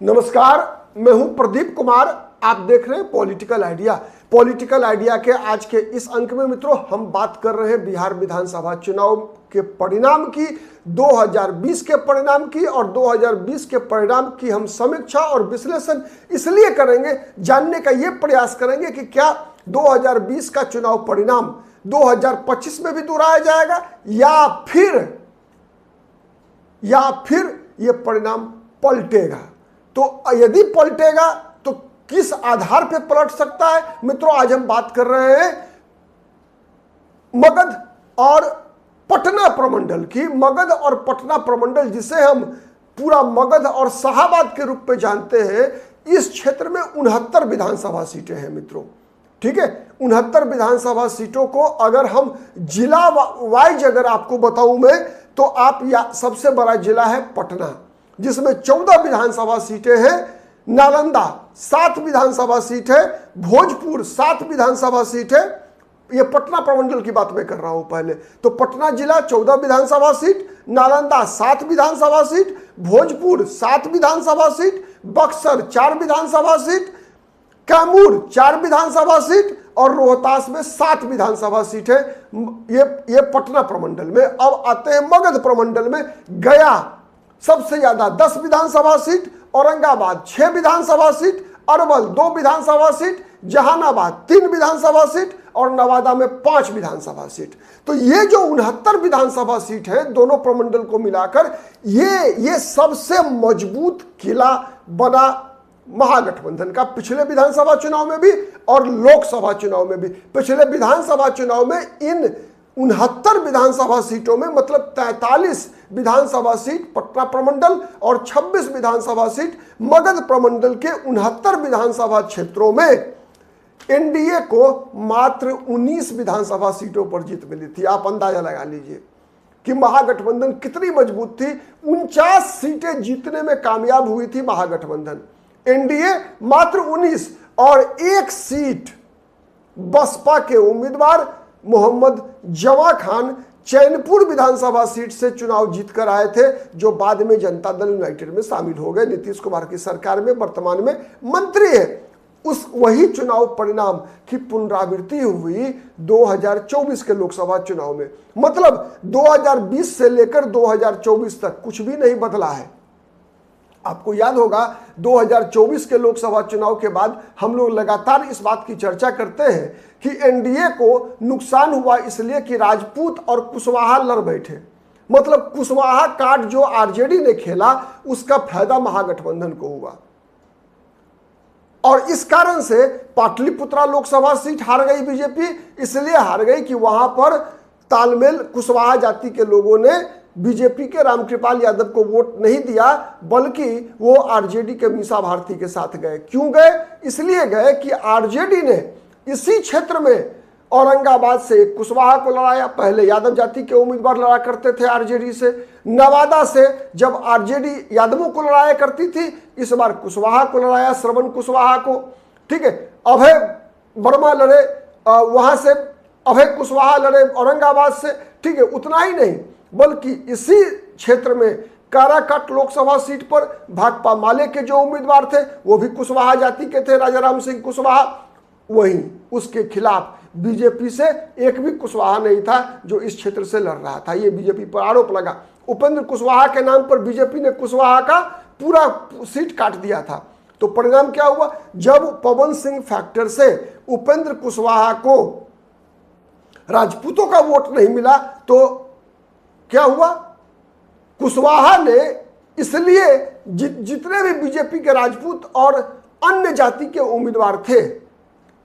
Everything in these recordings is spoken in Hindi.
नमस्कार, मैं हूं प्रदीप कुमार। आप देख रहे हैं पॉलिटिकल आइडिया। पॉलिटिकल आइडिया के आज के इस अंक में मित्रों हम बात कर रहे हैं बिहार विधानसभा चुनाव के परिणाम की, 2020 के परिणाम की। और 2020 के परिणाम की हम समीक्षा और विश्लेषण इसलिए करेंगे, जानने का ये प्रयास करेंगे कि क्या 2020 का चुनाव परिणाम 2025 में भी दोहराया जाएगा या फिर ये परिणाम पलटेगा। तो यदि पलटेगा तो किस आधार पर पलट सकता है। मित्रों, आज हम बात कर रहे हैं मगध और पटना प्रमंडल की। मगध और पटना प्रमंडल, जिसे हम पूरा मगध और शाहाबाद के रूप में जानते हैं, इस क्षेत्र में 69 विधानसभा सीटें हैं मित्रों। ठीक है, 69 विधानसभा सीटों को अगर हम जिला वाइज अगर आपको बताऊं मैं, तो आप सबसे बड़ा जिला है पटना, जिसमें 14 विधानसभा सीटें हैं। नालंदा 7 विधानसभा सीट है। भोजपुर 7 विधानसभा सीट है। ये पटना प्रमंडल की बात मैं कर रहा हूं पहले। तो पटना जिला 14 विधानसभा सीट, नालंदा 7 विधानसभा सीट, भोजपुर 7 विधानसभा सीट, बक्सर 4 विधानसभा सीट, कैमूर 4 विधानसभा सीट और रोहतास में 7 विधानसभा सीट है। ये पटना प्रमंडल में। अब आते हैं मगध प्रमंडल में। गया सबसे ज्यादा 10 विधानसभा सीट, औरंगाबाद 6 विधानसभा सीट, अरवल 2 विधानसभा सीट, जहानाबाद 3 विधानसभा सीट और नवादा में 5 विधानसभा सीट। तो ये जो 69 विधानसभा सीट है दोनों प्रमंडल को मिलाकर, ये सबसे मजबूत किला बना महागठबंधन का। पिछले विधानसभा चुनाव में भी और लोकसभा चुनाव में भी। पिछले विधानसभा चुनाव में इन 69 विधानसभा सीटों में मतलब 43 विधानसभा सीट पटना प्रमंडल और 26 विधानसभा सीट मगध प्रमंडल के 69 विधानसभा क्षेत्रों में एनडीए को मात्र 19 विधानसभा सीटों पर जीत मिली थी। आप अंदाजा लगा लीजिए कि महागठबंधन कितनी मजबूत थी। 49 सीटें जीतने में कामयाब हुई थी महागठबंधन। एनडीए मात्र 19 और 1 सीट बसपा के उम्मीदवार मोहम्मद जमा खान चैनपुर विधानसभा सीट से चुनाव जीतकर आए थे, जो बाद में जनता दल यूनाइटेड में शामिल हो गए। नीतीश कुमार की सरकार में वर्तमान में मंत्री है। वही चुनाव परिणाम की पुनरावृत्ति हुई 2024 के लोकसभा चुनाव में। मतलब 2020 से लेकर 2024 तक कुछ भी नहीं बदला है। आपको याद होगा 2024 के लोकसभा चुनाव के बाद हम लोग लगातार इस बात की चर्चा करते हैं कि एनडीए को नुकसान हुआ इसलिए कि राजपूत और कुशवाहा लड़ बैठे। मतलब कुशवाहा कार्ड जो आरजेडी ने खेला उसका फायदा महागठबंधन को हुआ और इस कारण से पाटलिपुत्रा लोकसभा सीट हार गई बीजेपी। इसलिए हार गई कि वहां पर तालमेल कुशवाहा जाति के लोगों ने बीजेपी के रामकृपाल यादव को वोट नहीं दिया, बल्कि वो आरजेडी के मीसा भारती के साथ गए। क्यों गए? इसलिए गए कि आरजेडी ने इसी क्षेत्र में औरंगाबाद से एक कुशवाहा को लड़ाया। पहले यादव जाति के उम्मीदवार लड़ा करते थे आरजेडी से। नवादा से जब आरजेडी यादवों को लड़ाया करती थी, इस बार कुशवाहा को लड़ाया, श्रवण कुशवाहा को। ठीक है, अभय वर्मा लड़े वहां से, अभय कुशवाहा लड़े औरंगाबाद से। ठीक है, उतना ही नहीं बल्कि इसी क्षेत्र में काराकाट लोकसभा सीट पर भाकपा माले के जो उम्मीदवार थे वो भी कुशवाहा जाति के थे, राजाराम सिंह कुशवाहा। वहीं उसके खिलाफ बीजेपी से एक भी कुशवाहा नहीं था जो इस क्षेत्र से लड़ रहा था। ये बीजेपी पर आरोप लगा। उपेंद्र कुशवाहा के नाम पर बीजेपी ने कुशवाहा का पूरा सीट काट दिया था। तो परिणाम क्या हुआ? जब पवन सिंह फैक्टर से उपेंद्र कुशवाहा को राजपूतों का वोट नहीं मिला तो क्या हुआ? कुशवाहा ने इसलिए जितने भी बीजेपी के राजपूत और अन्य जाति के उम्मीदवार थे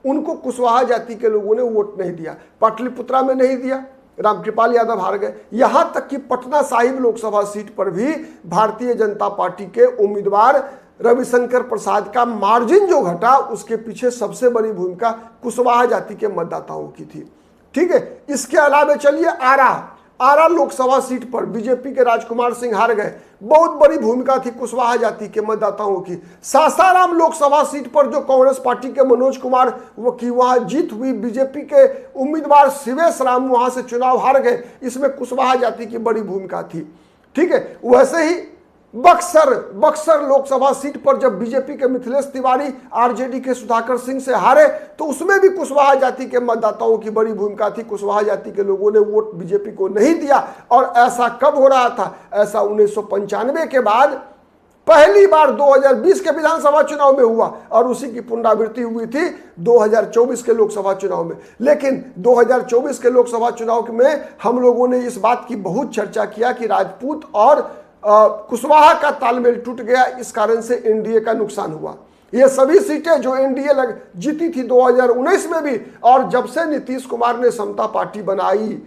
उनको कुशवाहा जाति के लोगों ने वोट नहीं दिया। पाटलिपुत्रा में नहीं दिया, रामकृपाल यादव हार गए। यहां तक कि पटना साहिब लोकसभा सीट पर भी भारतीय जनता पार्टी के उम्मीदवार रविशंकर प्रसाद का मार्जिन जो घटा, उसके पीछे सबसे बड़ी भूमिका कुशवाहा जाति के मतदाताओं की थी। ठीक है, इसके अलावा चलिए आरा लोकसभा सीट पर बीजेपी के राजकुमार सिंह हार गए। बहुत बड़ी भूमिका थी कुशवाहा जाति के मतदाताओं की। सासाराम लोकसभा सीट पर जो कांग्रेस पार्टी के मनोज कुमार की वहां जीत हुई, बीजेपी के उम्मीदवार शिवेश राम वहां से चुनाव हार गए। इसमें कुशवाहा जाति की बड़ी भूमिका थी। ठीक है, वैसे ही बक्सर लोकसभा सीट पर जब बीजेपी के मिथिलेश तिवारी आरजेडी के सुधाकर सिंह से हारे तो उसमें भी कुशवाहा जाति के मतदाताओं की बड़ी भूमिका थी। कुशवाहा जाति के लोगों ने वोट बीजेपी को नहीं दिया। और ऐसा कब हो रहा था? ऐसा 1995 के बाद पहली बार 2020 के विधानसभा चुनाव में हुआ और उसी की पुनरावृत्ति हुई थी 2024 के लोकसभा चुनाव में। लेकिन 2024 के लोकसभा चुनाव में हम लोगों ने इस बात की बहुत चर्चा किया कि राजपूत और कुशवाहा का तालमेल टूट गया, इस कारण से एनडीए का नुकसान हुआ। ये सभी सीटें जो एनडीए जीती थी 2019 में भी, और जब से नीतीश कुमार ने समता पार्टी बनाई,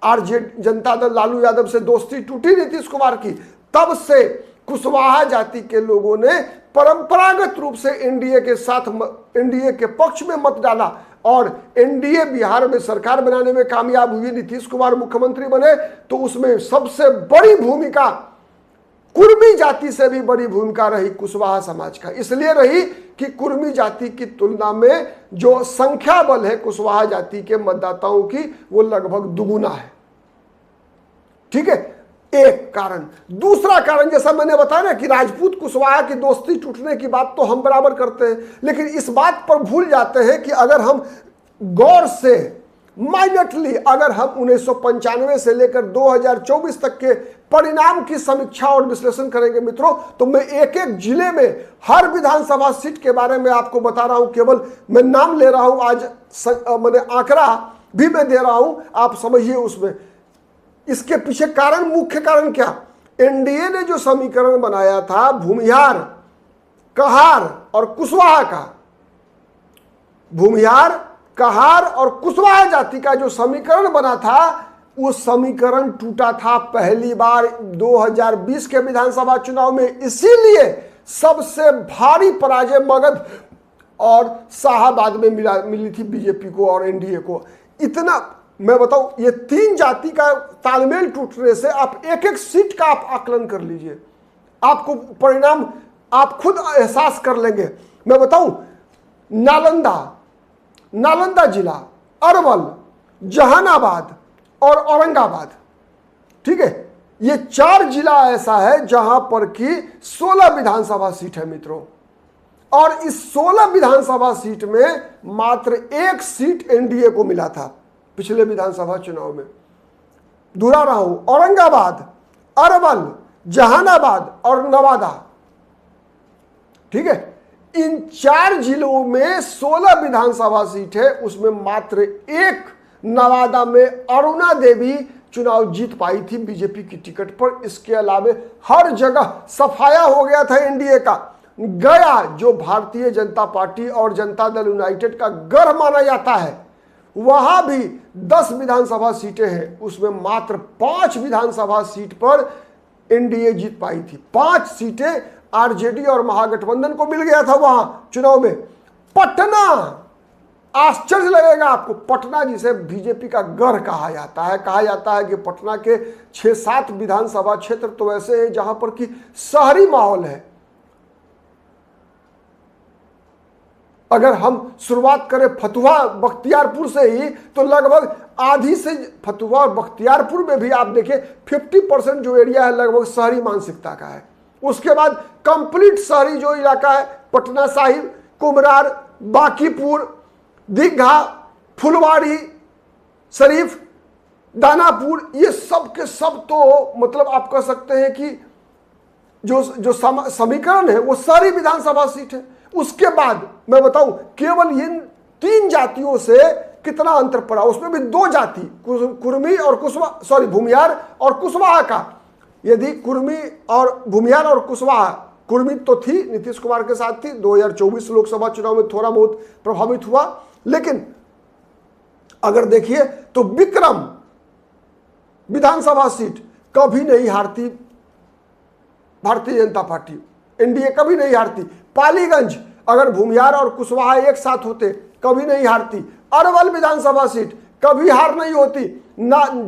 आरजेडी जनता दल लालू यादव से दोस्ती टूटी नीतीश कुमार की, तब से कुशवाहा जाति के लोगों ने परंपरागत रूप से एनडीए के साथ, एनडीए के पक्ष में मत डाला और एनडीए बिहार में सरकार बनाने में कामयाब हुई। नीतीश कुमार मुख्यमंत्री बने तो उसमें सबसे बड़ी भूमिका कुर्मी जाति से भी बड़ी भूमिका रही कुशवाहा समाज का। इसलिए रही कि कुर्मी जाति की तुलना में जो संख्या बल है कुशवाहा जाति के मतदाताओं की, वो लगभग दुगुना है। ठीक है, एक कारण। दूसरा कारण, जैसा मैंने बताया ना कि राजपूत कुशवाहा की दोस्ती टूटने की बात तो हम बराबर करते हैं, लेकिन इस बात पर भूल जाते हैं कि अगर हम गौर से माइनटली अगर हम 1995 से लेकर 2024 तक के परिणाम की समीक्षा और विश्लेषण करेंगे मित्रों, तो मैं एक एक जिले में हर विधानसभा सीट के बारे में आपको बता रहा हूं। केवल मैं नाम ले रहा हूं, आज मैंने आंकड़ा भी मैं दे रहा हूं, आप समझिए उसमें इसके पीछे कारण, मुख्य कारण क्या। एनडीए ने जो समीकरण बनाया था भूमिहार, कहार और कुशवाहा का, भूमिहार, कहार और कुशवाहा जाति का जो समीकरण बना था, वो समीकरण टूटा था पहली बार 2020 के विधानसभा चुनाव में। इसीलिए सबसे भारी पराजय मगध और शाहाबाद में मिली थी बीजेपी को और एनडीए को। इतना मैं बताऊं, ये तीन जाति का तालमेल टूटने से आप एक एक सीट का आप आकलन कर लीजिए, आपको परिणाम आप खुद एहसास कर लेंगे। मैं बताऊं, नालंदा जिला, अरवल, जहानाबाद और औरंगाबाद, ठीक है, ये चार जिला ऐसा है जहां पर कि 16 विधानसभा सीट है मित्रों। और इस 16 विधानसभा सीट में मात्र एक सीट एनडीए को मिला था पिछले विधानसभा चुनाव में। दोहरा रहा हूं, औरंगाबाद, अरवल, जहानाबाद और नवादा, ठीक है, इन चार जिलों में 16 विधानसभा सीट है, उसमें मात्र एक नवादा में अरुणा देवी चुनाव जीत पाई थी बीजेपी की टिकट पर। इसके अलावा हर जगह सफाया हो गया था एनडीए का। गया, जो भारतीय जनता पार्टी और जनता दल यूनाइटेड का गढ़ माना जाता है, वहां भी 10 विधानसभा सीटें हैं, उसमें मात्र 5 विधानसभा सीट पर एनडीए जीत पाई थी। 5 सीटें आरजेडी और महागठबंधन को मिल गया था वहां चुनाव में। पटना, आश्चर्य लगेगा आपको, पटना जिसे बीजेपी का गढ़ कहा जाता है कि पटना के 6-7 विधानसभा क्षेत्र तो ऐसे हैं जहां पर कि शहरी माहौल है। अगर हम शुरुआत करें फतुहा बख्तियारपुर से ही, तो लगभग आधी से फतुहा और बख्तियारपुर में भी आप देखिए 50% जो एरिया है लगभग शहरी मानसिकता का है। उसके बाद कंप्लीट शहरी जो इलाका है, पटना साहिब, कुमरार, बांकीपुर, दीघा, फुलवाड़ी शरीफ, दानापुर, ये सब के सब तो मतलब आप कह सकते हैं कि जो समीकरण है वो शहरी विधानसभा सीट है। उसके बाद मैं बताऊं, केवल इन 3 जातियों से कितना अंतर पड़ा, उसमें भी 2 जाति, कुर्मी और भूमिहार और कुशवाहा का। यदि कुर्मी और भूमिहार और कुशवाहा, कुर्मी तो थी नीतीश कुमार के साथ थी, 2024 लोकसभा चुनाव में थोड़ा बहुत प्रभावित हुआ, लेकिन अगर देखिए तो विक्रम विधानसभा सीट कभी नहीं हारती भारतीय जनता पार्टी, एनडीए कभी नहीं हारती। पालीगंज अगर भूमिहार और कुशवाहा एक साथ होते कभी नहीं हारती। अरवल विधानसभा सीट कभी हार नहीं होती।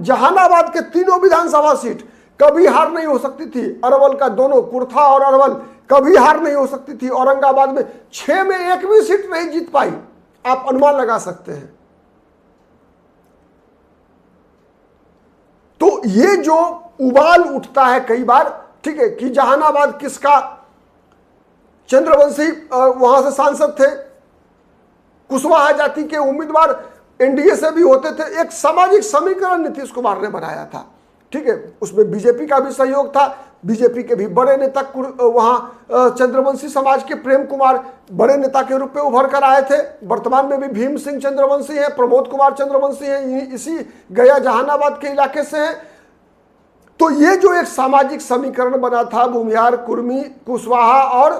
जहानाबाद के 3 विधानसभा सीट कभी हार नहीं हो सकती थी। अरवल का दोनों, कुर्था और अरवल, कभी हार नहीं हो सकती थी। औरंगाबाद में 6 में एक भी सीट नहीं जीत पाई। आप अनुमान लगा सकते हैं। तो ये जो उबाल उठता है कई बार ठीक है, कि जहानाबाद किसका, चंद्रवंशी वहां से सांसद थे, कुशवाहा जाति के उम्मीदवार एनडीए से भी होते थे। एक सामाजिक समीकरण नीतीश कुमार ने बनाया था, ठीक है। उसमें बीजेपी का भी सहयोग था, बीजेपी के भी बड़े नेता वहां चंद्रवंशी समाज के प्रेम कुमार बड़े नेता के रूप में उभर कर आए थे। वर्तमान में भी भीम सिंह चंद्रवंशी हैं, प्रमोद कुमार चंद्रवंशी हैं, इसी गया जहानाबाद के इलाके से हैं। तो ये जो एक सामाजिक समीकरण बना था भूमिहार, कुर्मी, कुशवाहा और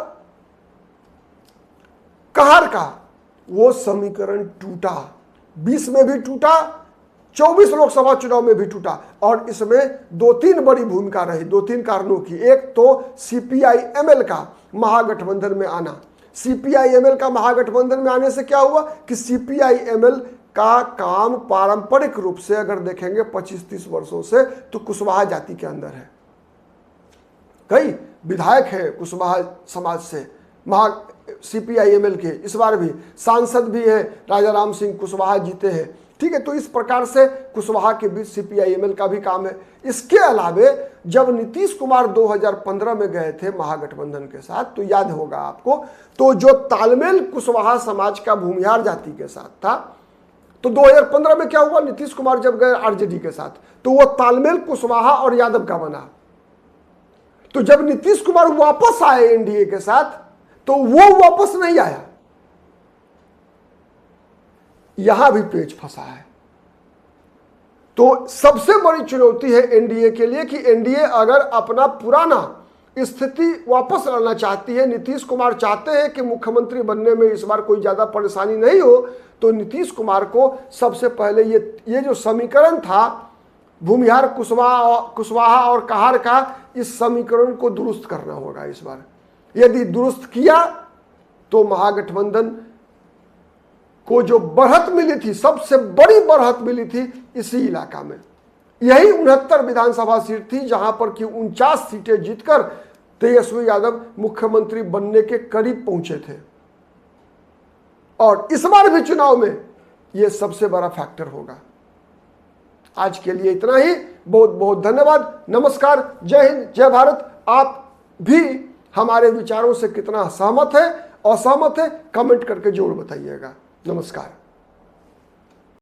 कहार का, वो समीकरण टूटा। 20 में भी टूटा, 24 लोकसभा चुनाव में भी टूटा। और इसमें 2-3 बड़ी भूमिका रही, 2-3 कारणों की। एक तो सीपीआई-एमएल का महागठबंधन में आना। सीपीआई-एमएल का महागठबंधन में आने से क्या हुआ कि सीपीआई-एमएल का काम पारंपरिक रूप से अगर देखेंगे 25-30 वर्षों से, तो कुशवाहा जाति के अंदर है। कई विधायक हैं कुशवाहा समाज से, सीपीआई-एमएल के, इस बार भी सांसद भी हैं, राजा राम सिंह कुशवाहा जीते हैं, ठीक है। तो इस प्रकार से कुशवाहा के बीच सीपीआई-एमएल का भी काम है। इसके अलावे जब नीतीश कुमार 2015 में गए थे महागठबंधन के साथ, तो याद होगा आपको, तो जो तालमेल कुशवाहा समाज का भूमिहार जाति के साथ था, तो 2015 में क्या हुआ, नीतीश कुमार जब गए आरजेडी के साथ, तो वो तालमेल कुशवाहा और यादव का बना। तो जब नीतीश कुमार वापस आए एनडीए के साथ, तो वो वापस नहीं आया। यहां भी पेच फंसा है। तो सबसे बड़ी चुनौती है एनडीए के लिए कि एनडीए अगर अपना पुराना स्थिति वापस लाना चाहती है, नीतीश कुमार चाहते हैं कि मुख्यमंत्री बनने में इस बार कोई ज्यादा परेशानी नहीं हो, तो नीतीश कुमार को सबसे पहले ये जो समीकरण था भूमिहार, कुशवाहा और कहार का, इस समीकरण को दुरुस्त करना होगा इस बार। यदि दुरुस्त किया तो महागठबंधन को जो बढ़त मिली थी, सबसे बड़ी बढ़त मिली थी इसी इलाका में। यही 69 विधानसभा सीट थी जहां पर कि 49 सीटें जीतकर तेजस्वी यादव मुख्यमंत्री बनने के करीब पहुंचे थे। और इस बार भी चुनाव में यह सबसे बड़ा फैक्टर होगा। आज के लिए इतना ही, बहुत बहुत धन्यवाद, नमस्कार, जय हिंद, जय भारत। आप भी हमारे विचारों से कितना सहमत है, असहमत है, कमेंट करके जरूर बताइएगा। नमस्कार।